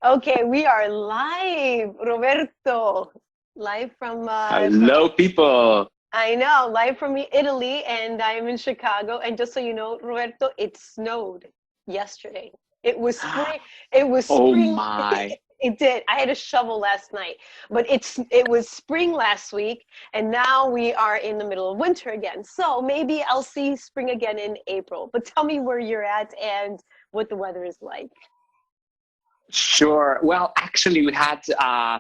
Okay, we are live, Roberto. Live from Hello, people. I know, live from Italy, and I'm in Chicago. And just so you know, Roberto, it snowed yesterday. It was spring. It was Oh spring. my. It did. I had a shovel last night, but it was spring last week, and now we are in the middle of winter again. So maybe I'll see spring again in April. But tell me where you're at and what the weather is like. Sure. Well, actually, we had a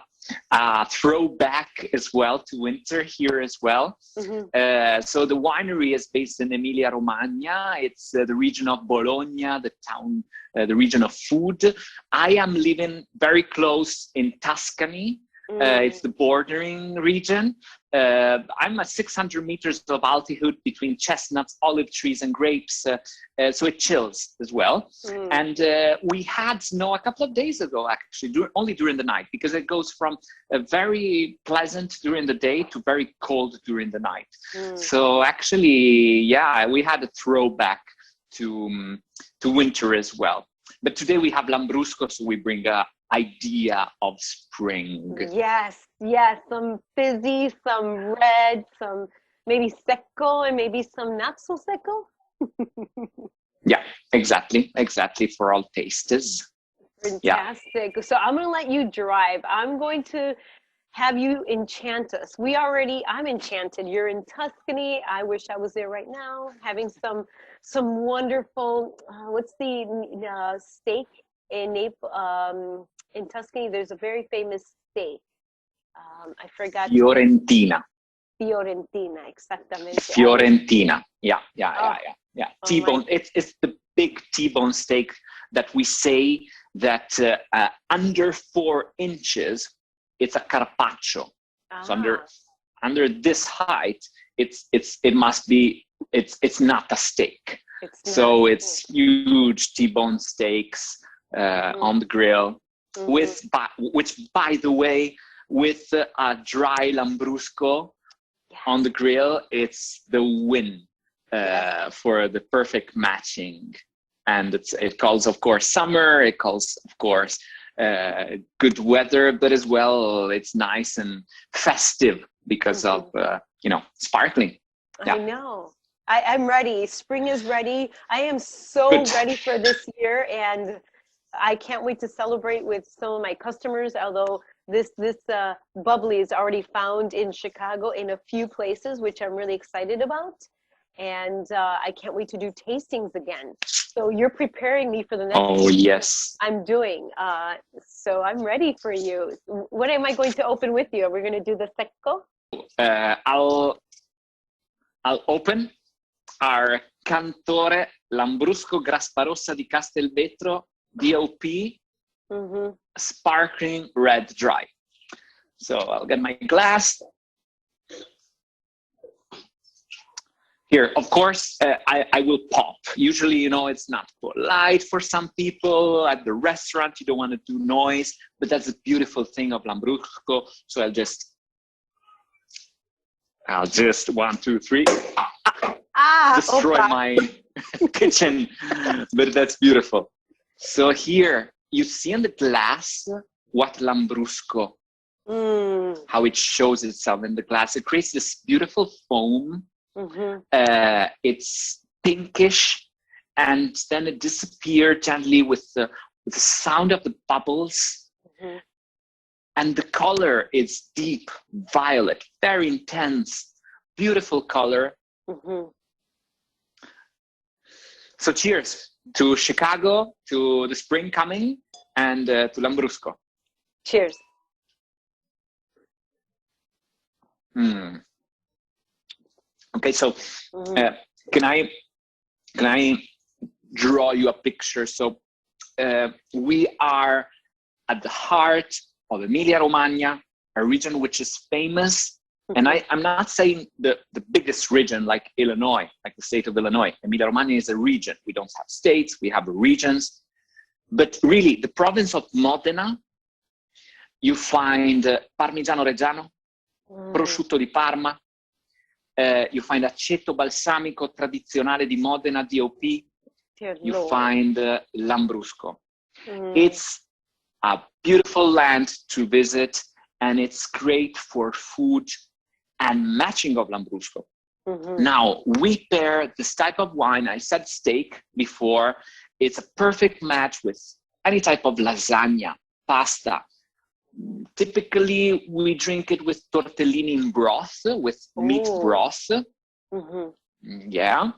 throwback as well to winter here as well. Mm-hmm. So the winery is based in Emilia-Romagna. It's the region of Bologna, the town, the region of food. I am living very close in Tuscany. It's the bordering region. I'm at 600 meters of altitude between chestnuts, olive trees, and grapes. So it chills as well. And we had snow a couple of days ago, actually, only during the night, because it goes from very pleasant during the day to very cold during the night. So actually, yeah, we had a throwback to winter as well. But today we have Lambrusco, so we bring a idea of spring. Yes, yes, some fizzy, some red, some maybe secco, and maybe some not so secco. Yeah, exactly, for all tastes. Fantastic. Yeah. So I'm going to let you drive. I'm going to have you enchant us. I'm enchanted. You're in Tuscany. I wish I was there right now, having some wonderful, what's the steak in Naples? In Tuscany, there's a very famous steak. I forgot. Fiorentina. Fiorentina, exactamente. Fiorentina. Yeah. Oh T-bone. It's the big T-bone steak that we say that under 4 inches, it's a carpaccio. So under this height, it's not a steak. It's huge T-bone steaks on the grill. Which, by the way, with a dry Lambrusco on the grill, it's the win for the perfect matching. And it calls, of course, summer. It calls, of course, good weather, but as well, it's nice and festive because of, sparkling. Yeah. I know. I'm ready. Spring is ready. I am so ready for this year, and I can't wait to celebrate with some of my customers, although this bubbly is already found in Chicago in a few places, which I'm really excited about. And I can't wait to do tastings again. So you're preparing me for the next yes. I'm doing. So I'm ready for you. What am I going to open with you? Are we going to do the secco? I'll open our Cantore Lambrusco Grasparossa di Castelvetro DOP Sparkling Red Dry. So I'll get my glass. Here, of course, I will pop. Usually, it's not polite for some people. At the restaurant, you don't want to do noise, but that's the beautiful thing of Lambrusco. So I'll just 1, 2, 3. Destroy my kitchen, but that's beautiful. So here, you see in the glass what Lambrusco, how it shows itself in the glass. It creates this beautiful foam. It's pinkish, and then it disappears gently with the sound of the bubbles. And the color is deep violet, very intense, beautiful color. So cheers to Chicago, to the spring coming, and to Lambrusco. Cheers. Okay, so can I draw you a picture? So we are at the heart of Emilia-Romagna, a region which is famous. And I'm not saying the biggest region like Illinois, like the state of Illinois. Emilia-Romagna is a region. We don't have states, we have regions. But really, the province of Modena, you find Parmigiano Reggiano, prosciutto di Parma, you find aceto balsamico tradizionale di Modena, DOP. You find Lambrusco. It's a beautiful land to visit, and it's great for food and matching of Lambrusco. Mm-hmm. Now, we pair this type of wine, I said steak before, it's a perfect match with any type of lasagna, pasta. Typically, we drink it with tortellini in broth, with meat broth. Mm-hmm. Yeah,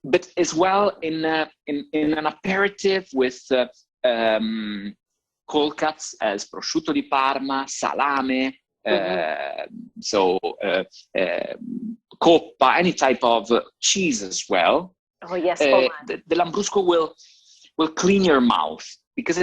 but as well in an aperitif with cold cuts as prosciutto di Parma, salame, coppa, any type of cheese as well. Oh yes, the Lambrusco will clean your mouth, because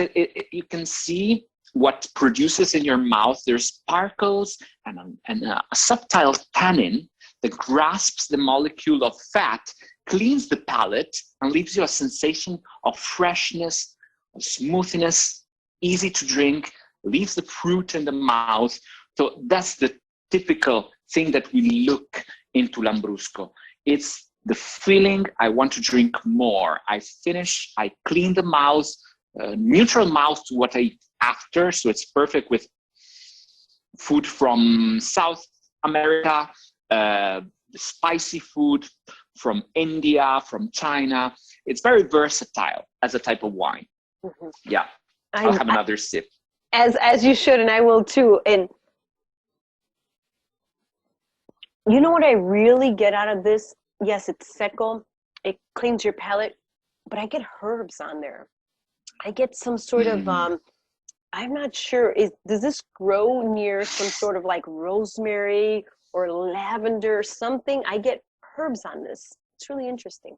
you can see what produces in your mouth. There's sparkles and a subtle tannin that grasps the molecule of fat, cleans the palate, and leaves you a sensation of freshness, of smoothness, easy to drink, leaves the fruit in the mouth. So that's the typical thing that we look into Lambrusco. It's the feeling, I want to drink more. I finish, I clean the mouth, neutral mouth to what I eat after. So it's perfect with food from South America, spicy food from India, from China. It's very versatile as a type of wine. Mm-hmm. Yeah, I'll have another sip. As you should, and I will too. And you know what I really get out of this? Yes, it's secco. It cleans your palate, but I get herbs on there. I get some sort of, I'm not sure, does this grow near some sort of like rosemary or lavender, something? I get herbs on this. It's really interesting.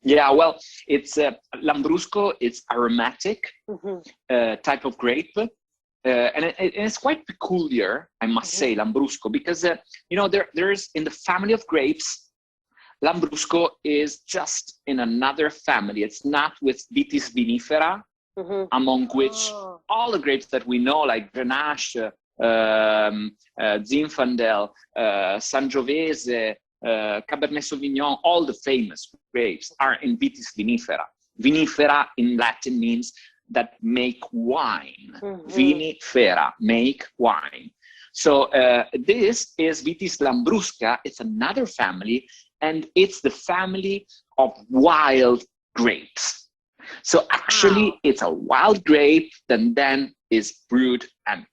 Yeah, well, it's Lambrusco. It's aromatic type of grape, and it's quite peculiar, I must say, Lambrusco, because there's in the family of grapes, Lambrusco is just in another family. It's not with Vitis vinifera, among which all the grapes that we know, like Grenache, Zinfandel, Sangiovese, Cabernet Sauvignon, all the famous grapes are in Vitis vinifera. Vinifera in Latin means that make wine. Vinifera, make wine. So this is Vitis Lambrusca. It's another family, and it's the family of wild grapes. So actually, it's a wild grape that then is brewed and,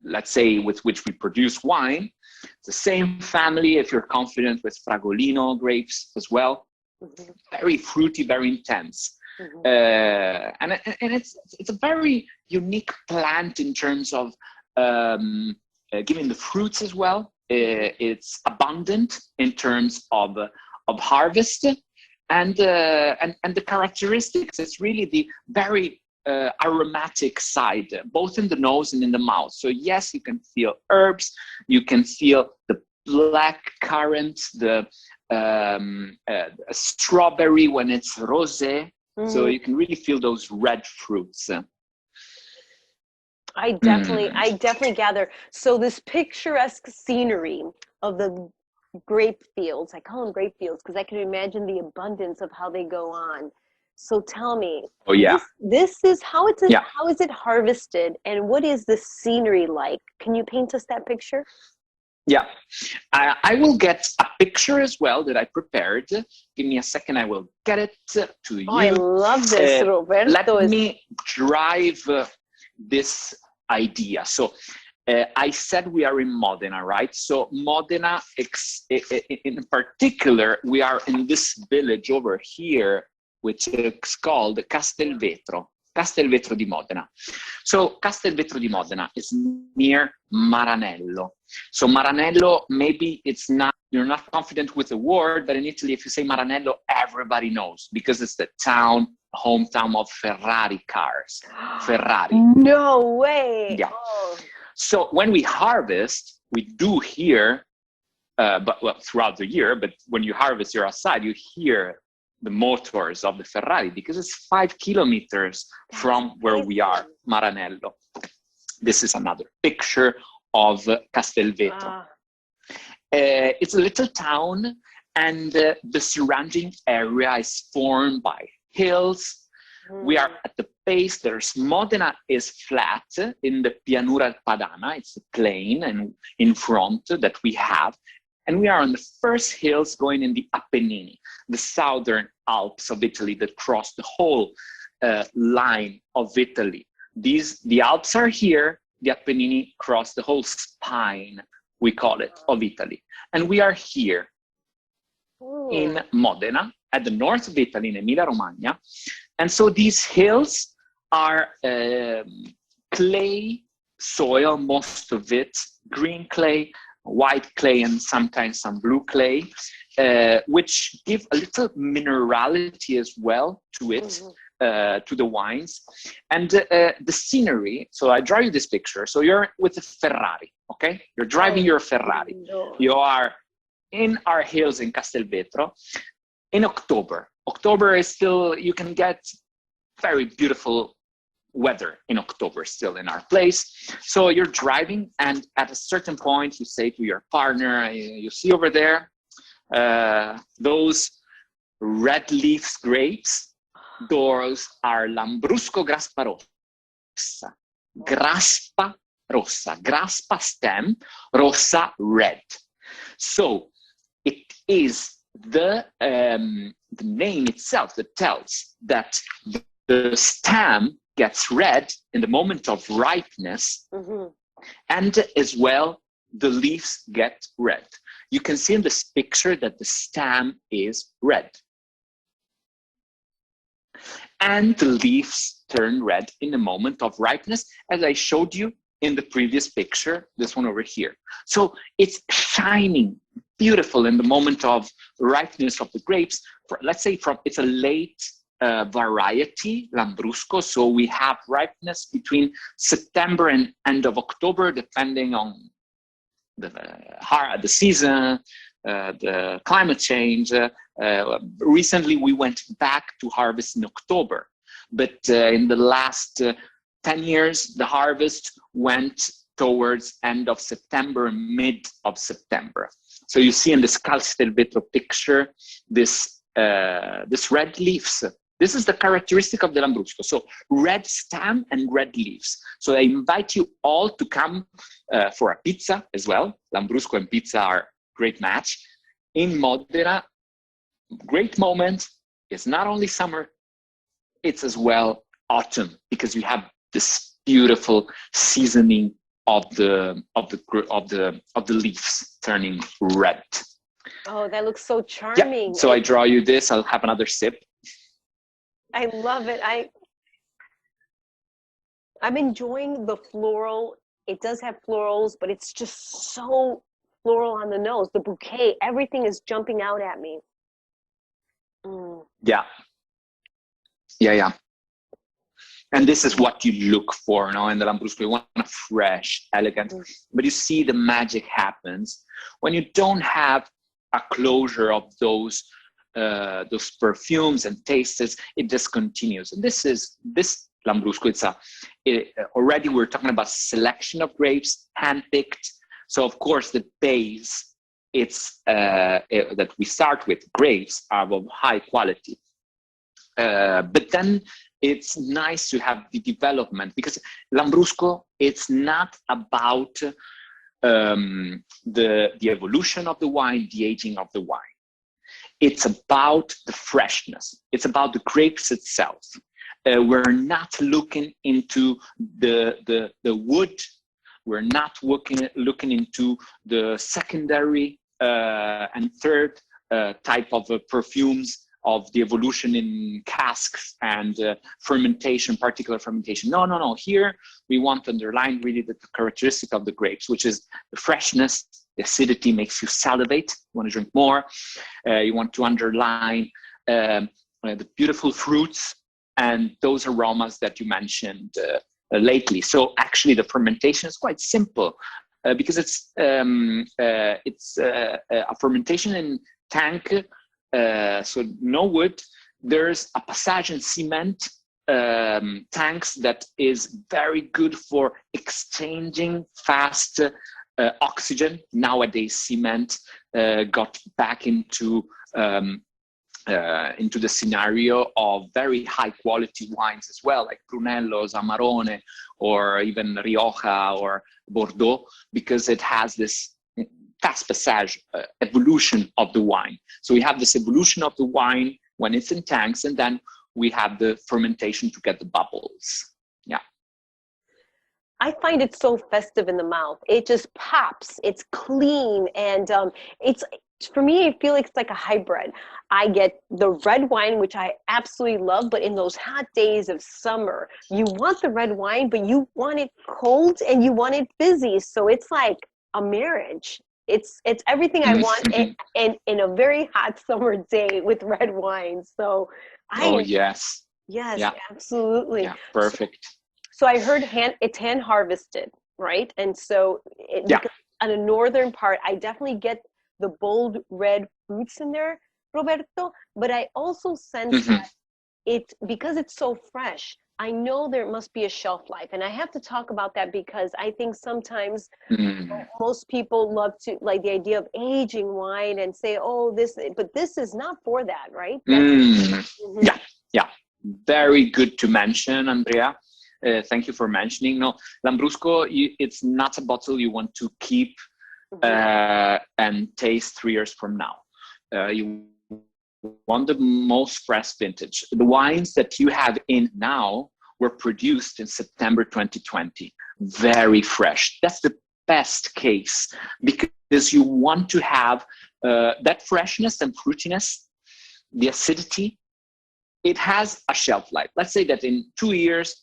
let's say, with which we produce wine. It's the same family, if you're confident, with Fragolino grapes as well. Very fruity, very intense. And it's a very unique plant in terms of giving the fruits as well. It's abundant in terms of harvest, and the characteristics. It's really the very aromatic side, both in the nose and in the mouth. So yes, you can feel herbs, you can feel the black currant, the strawberry when it's rosé. So you can really feel those red fruits. I definitely gather. So this picturesque scenery of the grape fields, I call them grape fields because I can imagine the abundance of how they go on. So tell me, this is how is it harvested, and what is the scenery like? Can you paint us that picture? Yeah, I will get a picture as well that I prepared. Give me a second, I will get it to you. Oh, I love this, Roberto. Let me drive this idea. So I said we are in Modena, right? So Modena, in particular, we are in this village over here, which is called Castelvetro di Modena. So Castelvetro di Modena is near Maranello. So Maranello, maybe you're not confident with the word, but in Italy, if you say Maranello, everybody knows, because it's the hometown of Ferrari cars. Ferrari. No way. Yeah. Oh. So when we harvest, we do hear, throughout the year, but when you harvest, you're outside, you hear the motors of the Ferrari, because it's 5 kilometers from where we are, Maranello. This is another picture of Castelvetro. It's a little town, and the surrounding area is formed by hills, We are at the base. There's Modena is flat in the Pianura Padana. It's a plain and in front that we have. And we are on the first hills going in the Apennini, the southern Alps of Italy that cross the whole line of Italy. The Alps are here, the Apennini cross the whole spine, we call it, of Italy. And we are here in Modena, at the north of Italy, in Emilia-Romagna. And so these hills are clay soil, most of it, green clay, white clay, and sometimes some blue clay, which give a little minerality as well to it, to the wines. And the scenery, so I draw you this picture. So you're with a Ferrari, okay? You're driving your Ferrari. You are in our hills in Castelvetro in October. October is still, you can get very beautiful weather in October still in our place. So you're driving, and at a certain point you say to your partner, you see over there those red leaves grapes. Those are Lambrusco grappa rossa, grappa stem, rossa red. So it is the name itself that tells that the stem gets red in the moment of ripeness, and as well the leaves get red. You can see in this picture that the stem is red, and the leaves turn red in the moment of ripeness, as I showed you in the previous picture, this one over here. So it's shining beautiful in the moment of ripeness of the grapes. Let's say it's a late variety, Lambrusco. So we have ripeness between September and end of October, depending on the season, the climate change. Recently, we went back to harvest in October, but in the last 10 years, the harvest went towards end of September, mid of September. So you see in this Castelvetro picture, this red leaves. This is the characteristic of the Lambrusco. So red stem and red leaves. So I invite you all to come for a pizza as well. Lambrusco and pizza are great match. In Modena, great moment. It's not only summer, it's as well autumn, because you have this beautiful seasoning of the leaves turning red. Oh, that looks so charming. Yeah. So I draw you this. I'll have another sip. I love it. I'm enjoying the floral. It does have florals, but it's just so floral on the nose. The bouquet, everything is jumping out at me. Yeah. And this is what you look for, you know, in the Lambrusco. You want a fresh, elegant, but you see the magic happens when you don't have a closure of those perfumes and tastes. It just continues. And this Lambrusco, already we're talking about selection of grapes, handpicked. So of course the base, that we start with, grapes are of high quality. But then it's nice to have the development, because Lambrusco, it's not about the evolution of the wine, the aging of the wine. It's about the freshness. It's about the grapes itself. We're not looking into the wood. We're not looking into the secondary and third type of perfumes of the evolution in casks and fermentation, particular fermentation. No. Here we want to underline really the characteristic of the grapes, which is the freshness. The acidity makes you salivate. You want to drink more. You want to underline the beautiful fruits and those aromas that you mentioned lately. So actually the fermentation is quite simple because it's a fermentation in tank. So no wood. There's a passage in cement tanks that is very good for exchanging fast oxygen. Nowadays, cement got back into into the scenario of very high quality wines as well, like Brunello's, Amarone, or even Rioja or Bordeaux, because it has this fast passage evolution of the wine. So we have this evolution of the wine when it's in tanks, and then we have the fermentation to get the bubbles. Yeah. I find it so festive in the mouth. It just pops. It's clean, and it's, for me, I feel like it's like a hybrid. I get the red wine, which I absolutely love, but in those hot days of summer, you want the red wine, but you want it cold and you want it fizzy. So it's like a marriage. It's everything I want in a very hot summer day with red wine. So yes, yeah, absolutely. yeah, perfect. So I heard it's hand harvested, right? And so because on the northern part, I definitely get the bold red fruits in there, Roberto, but I also sense that because it's so fresh, I know there must be a shelf life. And I have to talk about that because I think sometimes most people love to, like, the idea of aging wine and say, oh, but this is not for that, right? Yeah. Very good to mention, Andrea. Thank you for mentioning. No, Lambrusco, it's not a bottle you want to keep and taste 3 years from now. You want the most fresh vintage. The wines that you have in now were produced in September 2020. Very fresh. That's the best case, because you want to have that freshness and fruitiness, the acidity. It has a shelf life. Let's say that in 2 years,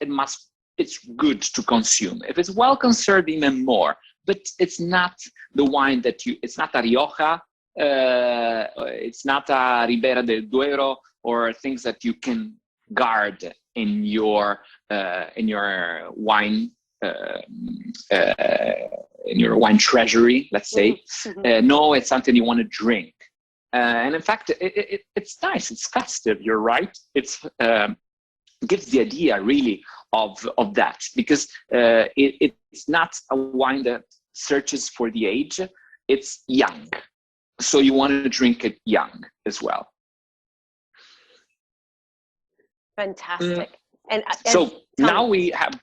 it's good to consume. If it's well conserved, even more. But it's not the wine it's not a Rioja, it's not a Ribera del Duero, or things that you can guard in your wine treasury, let's say. No, it's something you want to drink. And in fact, it's nice. It's festive. You're right. It's gives the idea really of that, because it's not a wine that searches for the age. It's young, so you want to drink it young as well. Fantastic. And so now we have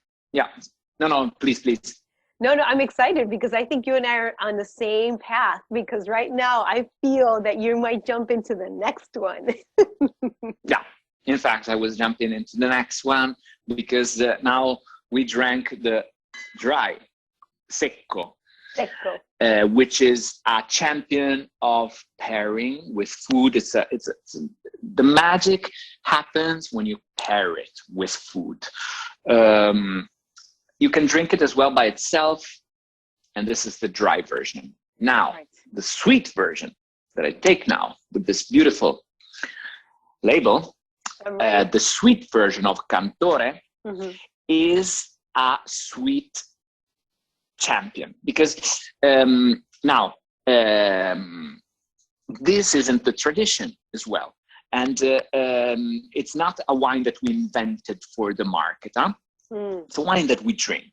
no, please. No, I'm excited because I think you and I are on the same path, because right now I feel that you might jump into the next one. Yeah, in fact, I was jumping into the next one because now we drank the dry, secco, which is a champion of pairing with food. The magic happens when you pair it with food. You can drink it as well by itself, and this is the dry version. Now, the sweet version that I take now with this beautiful label, the sweet version of Cantore is a sweet champion, because now this isn't the tradition as well, and it's not a wine that we invented for the market. It's a wine that we drink.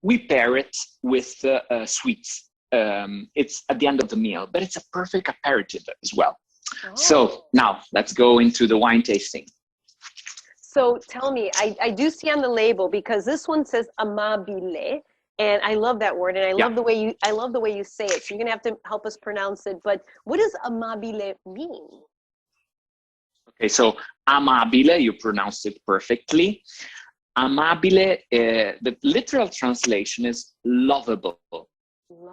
We pair it with sweets. It's at the end of the meal, but it's a perfect aperitif as well. So now let's go into the wine tasting. So tell me, I do see on the label, because this one says amabile, and I love that word, and I love the way you say it. So you're gonna have to help us pronounce it. But what does amabile mean? Okay, so amabile, you pronounced it perfectly. Amabile, the literal translation is lovable.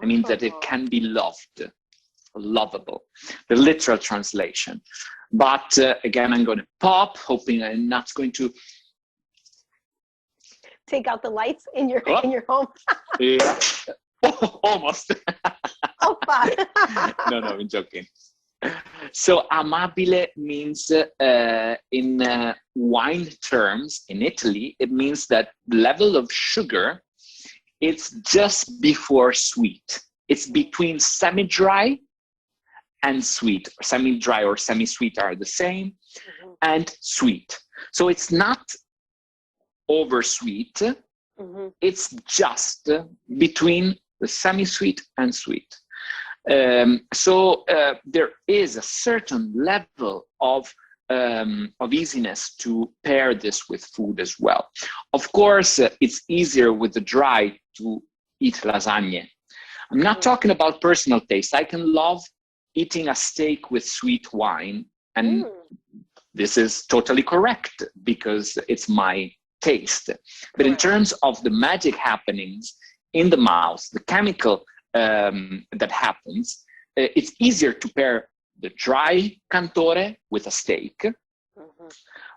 It means that it can be loved. Lovable, the literal translation. But again, I'm going to pop, hoping I'm not going to take out the lights in your home. Yeah, almost. Oh, fuck. No, I'm joking. So amabile means in wine terms in Italy, it means that level of sugar, it's just before sweet. It's between semi-dry and sweet. Semi-dry or semi-sweet are the same, and sweet. So it's not over sweet. It's just between the semi-sweet and sweet. There is a certain level of easiness to pair this with food as well. Of course, it's easier with the dry to eat lasagne. I'm not talking about personal taste. I can love eating a steak with sweet wine, and this is totally correct because it's my taste. But in terms of the magic happenings in the mouth, the chemical that happens, it's easier to pair the dry cantore with a steak.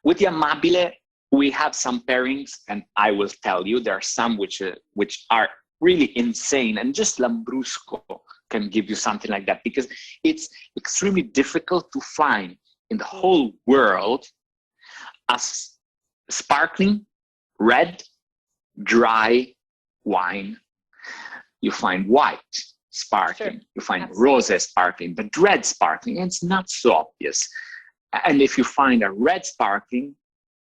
With the amabile, we have some pairings, and I will tell you, there are some which are really insane, and just Lambrusco can give you something like that, because it's extremely difficult to find in the whole world a sparkling red dry wine. You find white sparkling, you find rosé sparkling, but red sparkling, it's not so obvious. And if you find a red sparkling,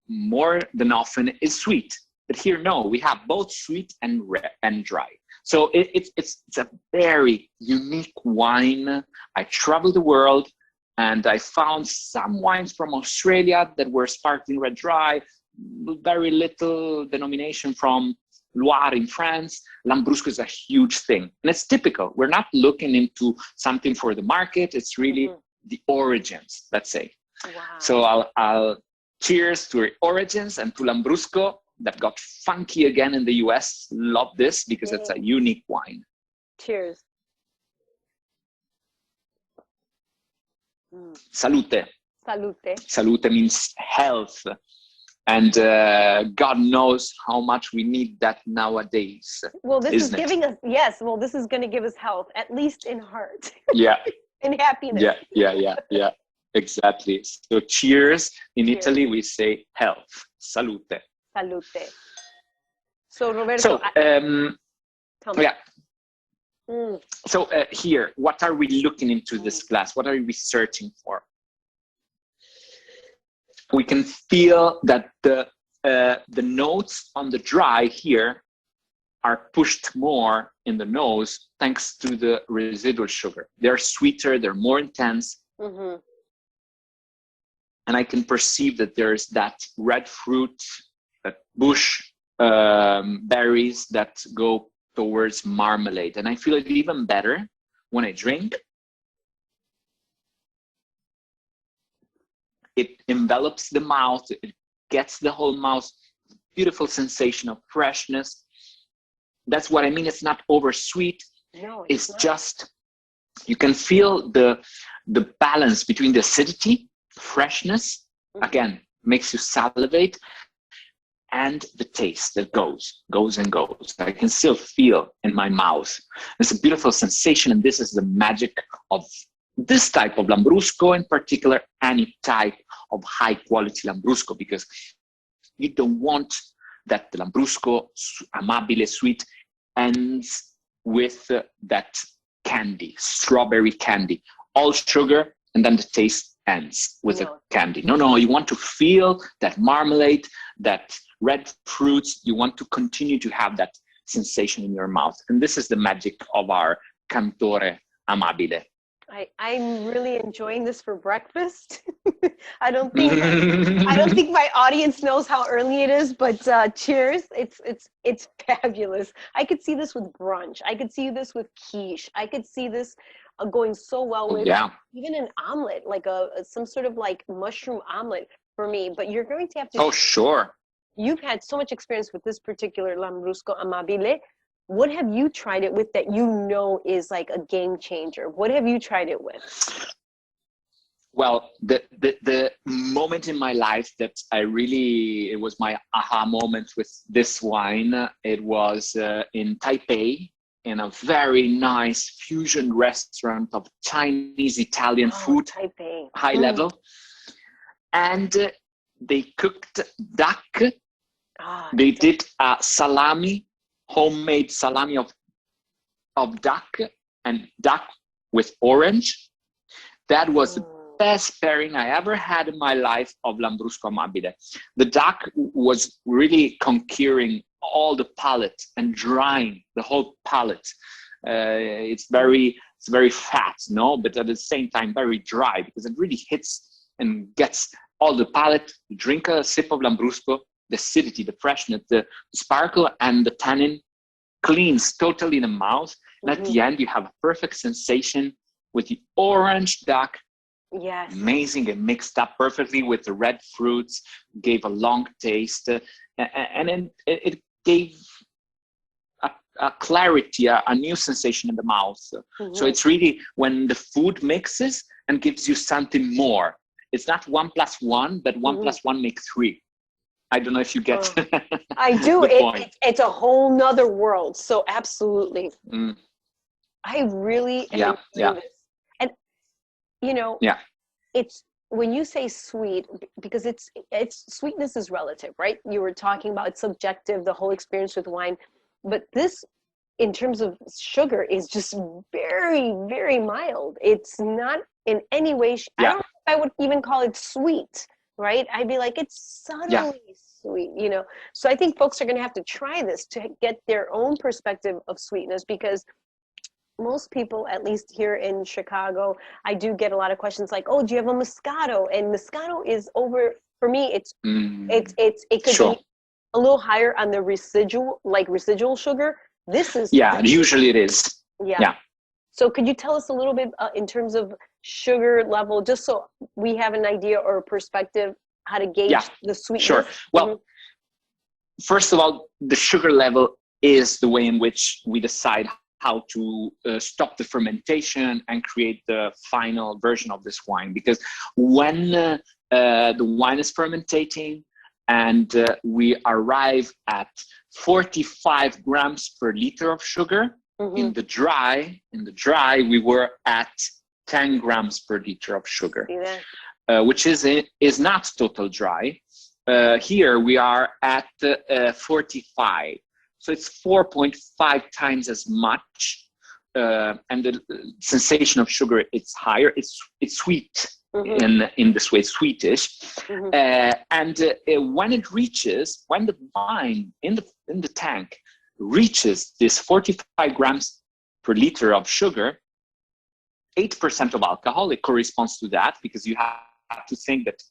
more than often is sweet. But here, no, we have both sweet and red and dry. So it's a very unique wine. I traveled the world and I found some wines from Australia that were sparkling red dry, very little denomination from Loire in France. Lambrusco is a huge thing. And it's typical. We're not looking into something for the market. It's really the origins, let's say. Wow. So I'll cheers to origins and to Lambrusco that got funky again in the US. Love this because it's a unique wine. Cheers. Salute. Salute. Salute means health. And God knows how much we need that nowadays. Well, this is giving us, yes, well, this is going to give us health, at least in heart. Yeah. In happiness. Yeah. Exactly. So cheers. In Italy, we say health. Salute. Salute. So, Roberto. So here, what are we looking into this glass? What are we searching for? We can feel that the notes on the dry here are pushed more in the nose thanks to the residual sugar. They're sweeter, they're more intense. And I can perceive that there's that red fruit, that bush berries that go towards marmalade. And I feel it even better when I drink. It envelops the mouth, it gets the whole mouth, beautiful sensation of freshness. That's what I mean. It's not over sweet. No, it's just, you can feel the balance between the acidity, freshness, again, makes you salivate, and the taste that goes and goes. I can still feel in my mouth. It's a beautiful sensation, and this is the magic of this type of Lambrusco, in particular, any type of high quality Lambrusco, because you don't want that the Lambrusco amabile sweet ends with that candy, strawberry candy, all sugar, and then the taste ends with a candy. No, you want to feel that marmalade, that red fruits. You want to continue to have that sensation in your mouth. And this is the magic of our Cantore Amabile. I'm really enjoying this for breakfast. I don't think my audience knows how early it is, but cheers. It's fabulous. I could see this with brunch. I could see this with quiche. I could see this going so well with even an omelet, like some sort of like mushroom omelet for me. But you're going to have to. Oh, sure. You've had so much experience with this particular Lambrusco Amabile. What have you tried it with that you know is like a game changer? What have you tried it with? Well, the moment in my life that it was my aha moment with this wine, it was in Taipei, in a very nice fusion restaurant of Chinese Italian food, Taipei. High level. And they cooked duck. They did a salami, homemade salami of duck, and duck with orange. That was the best pairing I ever had in my life of Lambrusco Amabile. The duck was really conquering all the palate and drying the whole palate. It's very it's very fat, no, but at the same time very dry, because it really hits and gets all the palate. You drink a sip of Lambrusco, the acidity, the freshness, the sparkle, and the tannin cleans totally the mouth. And at the end, you have a perfect sensation with the orange duck. Yes. Amazing. It mixed up perfectly with the red fruits, gave a long taste, and then it gave a clarity, a new sensation in the mouth. So it's really when the food mixes and gives you something more. It's not 1 + 1, but 1 + 1 makes 3. I don't know if you get I do. It's a whole nother world. So absolutely. I really am enjoying this. And you know, it's when you say sweet, because it's sweetness is relative, right? You were talking about it's subjective, the whole experience with wine. But this, in terms of sugar, is just very, very mild. It's not in any way, I don't know if I would even call it sweet, right? I'd be like, it's subtly sweet, you know? So I think folks are going to have to try this to get their own perspective of sweetness, because most people, at least here in Chicago, I do get a lot of questions like, oh, do you have a Moscato? And Moscato is over, for me, it could be a little higher on the residual sugar. This is usually it is. So could you tell us a little bit in terms of sugar level, just so we have an idea or a perspective how to gauge the sweetness? Sure. Well, first of all, the sugar level is the way in which we decide how to stop the fermentation and create the final version of this wine. Because when the wine is fermentating, and we arrive at 45 grams per liter of sugar. In the dry, we were at 10 grams per liter of sugar, which is not total dry. Here we are at 45, so it's 4.5 times as much, and the sensation of sugar, it's higher. It's sweet. In this way, sweetish, and when the wine in the tank reaches this 45 grams per liter of sugar, 8% of alcohol, it corresponds to that, because you have to think that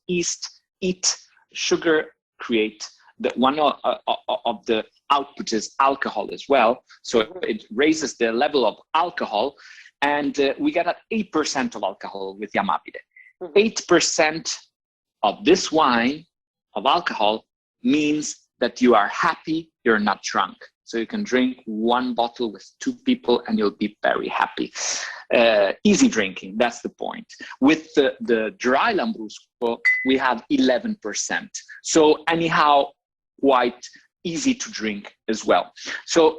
sugar create one of the output is alcohol as well, so it raises the level of alcohol, and we get at 8% of alcohol with the Amabile. 8% of this wine of alcohol means that you are happy, you're not drunk. So you can drink one bottle with 2 people and you'll be very happy. Easy drinking, that's the point. With the dry Lambrusco, we have 11%. So anyhow, quite easy to drink as well. So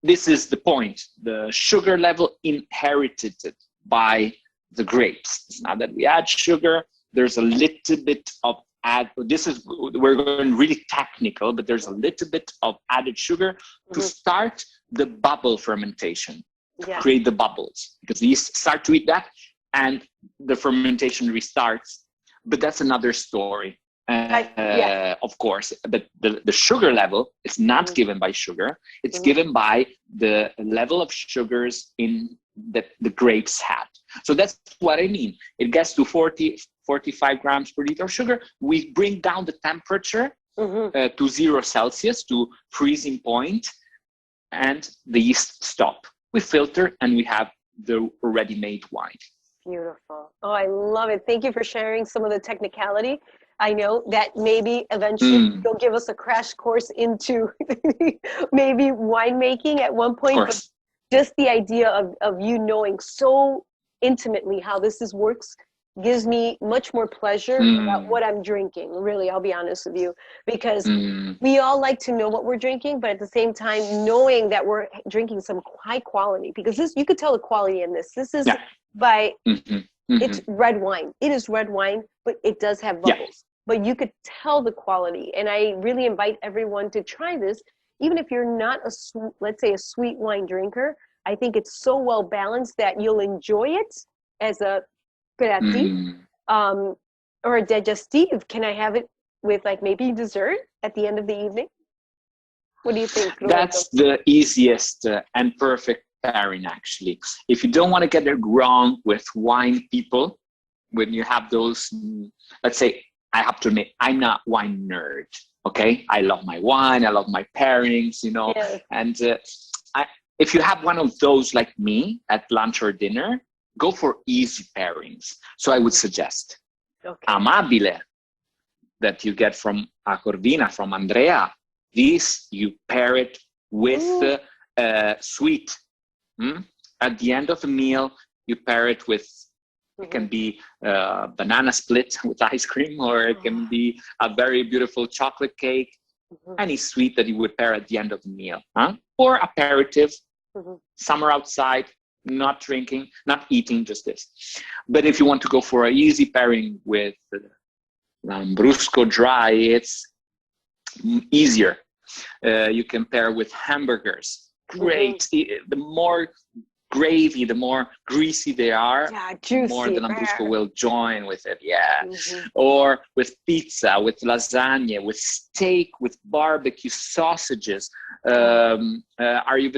this is the point. The sugar level inherited by the grapes. It's not that we add sugar. There's a little bit of we're going really technical, but there's a little bit of added sugar to start the bubble fermentation, to create the bubbles, because the yeast start to eat that and the fermentation restarts. But that's another story, of course. But the sugar level is not given by sugar. It's given by the level of sugars that the grapes had. So that's what I mean. It gets to 45 grams per liter of sugar. We bring down the temperature to 0 Celsius, to freezing point, and the yeast stop. We filter and we have the already made wine. Beautiful. Oh, I love it. Thank you for sharing some of the technicality. I know that maybe eventually you'll give us a crash course into maybe winemaking at one point. But just the idea of you knowing so intimately how this works gives me much more pleasure about what I'm drinking. Really, I'll be honest with you, because we all like to know what we're drinking, but at the same time, knowing that we're drinking some high quality, because you could tell the quality in this. This is it's red wine. It is red wine, but it does have bubbles. But you could tell the quality. And I really invite everyone to try this, even if you're not let's say a sweet wine drinker. I think it's so well balanced that you'll enjoy it as a aperitif or a digestive. Can I have it with like maybe dessert at the end of the evening? What do you think, Roberto? That's the easiest and perfect pairing, actually. If you don't want to get it wrong with wine people, when you have those, let's say, I have to admit, I'm not wine nerd, okay? I love my wine, I love my pairings, you know, Yes. and if you have one of those like me at lunch or dinner, go for easy pairings. So I would suggest Amabile, that you get from a Corvina, from Andrea. This, you pair it with sweet. At the end of the meal, you pair it with, it can be banana split with ice cream, or it can be a very beautiful chocolate cake, any sweet that you would pair at the end of the meal. Or aperitif, summer outside, not drinking, not eating, just this. But if you want to go for an easy pairing with Lambrusco dry, it's easier. You can pair with hamburgers. Great. The more gravy, the more greasy they are, juicy, the more the Lambrusco will join with it. Or with pizza, with lasagna, with steak, with barbecue sausages. Are you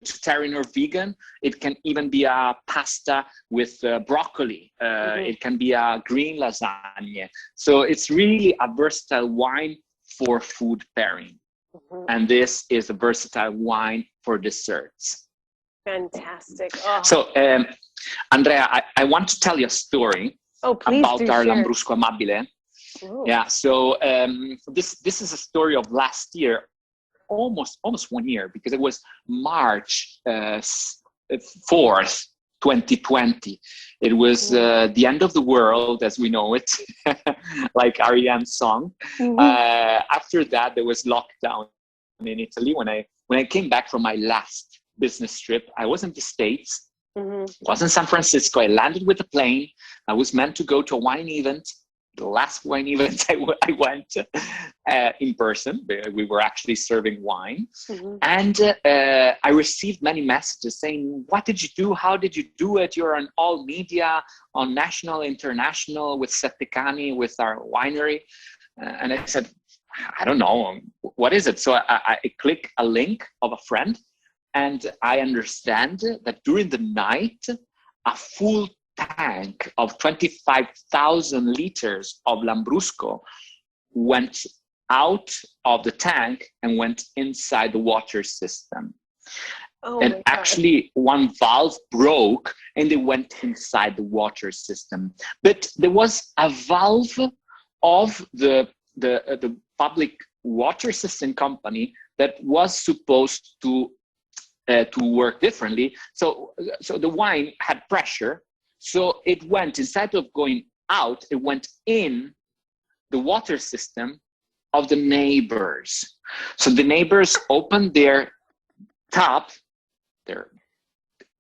vegetarian or vegan? It can even be a pasta with broccoli. It can be a green lasagna. So it's really a versatile wine for food pairing. And this is a versatile wine for desserts. Fantastic. So, Andrea, I want to tell you a story about our Lambrusco Amabile. Yeah, so this is a story of last year, almost 1 year, because it was March 4th, 2020. It was the end of the world as we know it, like Ariane's song. After that, there was lockdown in Italy. When I came back from my last business trip, I was in the States, was in San Francisco. I landed with a plane. I was meant to go to a wine event, the last wine event I went in person. We were actually serving wine. And I received many messages saying, what did you do? How did you do it? You're on all media, on national, international, with Settecani, with our winery. And I said, I don't know, what is it? So I click a link of a friend, and I understand that during the night, a full tank of 25,000 liters of Lambrusco went out of the tank and went inside the water system. And actually one valve broke and it went inside the water system. But there was a valve of the public water system company that was supposed to work differently. So the wine had pressure. So it went, instead of going out, it went in the water system of the neighbors. So the neighbors opened their tap,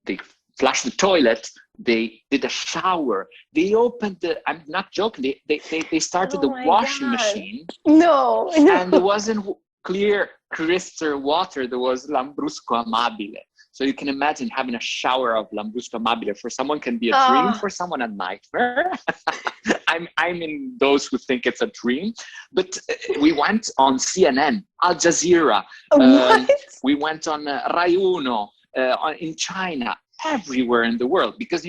they flushed the toilet, they did a shower, they opened I'm not joking, they started the washing machine. No. And there wasn't clear crystal water, there was Lambrusco Amabile. So you can imagine having a shower of Lambrusco Amabile. For someone can be a dream, for someone a nightmare. I'm in those who think it's a dream. But we went on CNN, Al Jazeera. We went on Rai Uno, in China, everywhere in the world. Because,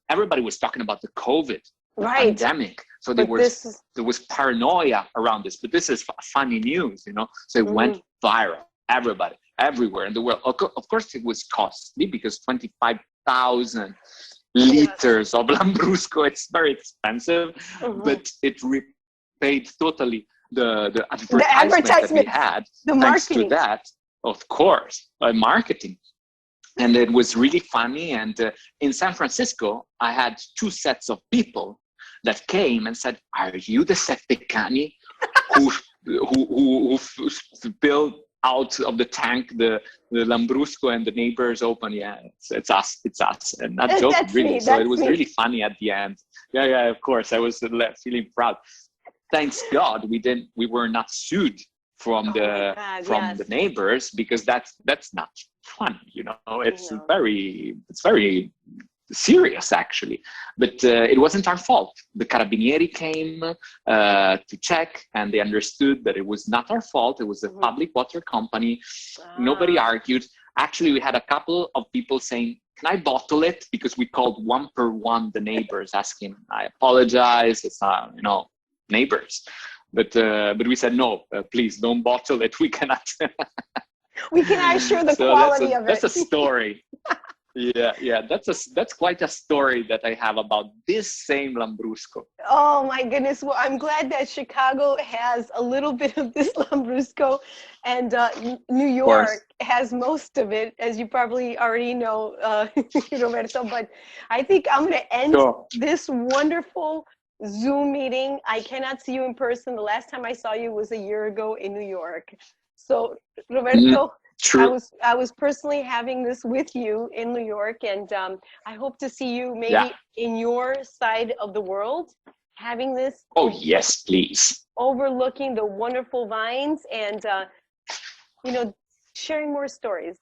everybody was talking about the COVID pandemic. So there was paranoia around this. But this is funny news, So it went viral. Everybody, everywhere in the world. Of course, it was costly because 25,000 liters of Lambrusco, it's very expensive, but it repaid totally the advertisement that we had. Thanks to that, of course, marketing. And it was really funny. And in San Francisco, I had 2 sets of people that came and said, are you the Settecani who spilled out of the tank the Lambrusco and the neighbors open? Yeah, it's us, and not joking, really. So it was really funny at the end. Yeah, of course, I was feeling proud. Thanks God we were not sued from the neighbors, because that's not fun, It's very serious, actually. But it wasn't our fault. The Carabinieri came to check, and they understood that it was not our fault. It was a public water company. Nobody argued. Actually, we had a couple of people saying, can I bottle it? Because we called one per one the neighbors, asking, I apologize, it's not, you know, neighbors. But we said, no, please don't bottle it. We cannot. We can assure the So quality of it. that's a story. Yeah, that's quite a story that I have about this same Lambrusco. Oh my goodness! Well, I'm glad that Chicago has a little bit of this Lambrusco, and New York has most of it, as you probably already know, Roberto. But I think I'm going to end this wonderful Zoom meeting. I cannot see you in person. The last time I saw you was a year ago in New York. So, Roberto. True. I was personally having this with you in New York, and I hope to see you maybe in your side of the world, having this. Oh, yes, please. Overlooking the wonderful vines and, you know, sharing more stories.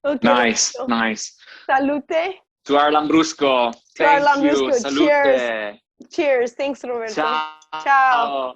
Okay, nice, Roberto. Nice. Salute. To our Lambrusco. To our Thank you. Lambrusco. Salute. Cheers. Cheers. Thanks, Roberto. Ciao. Ciao.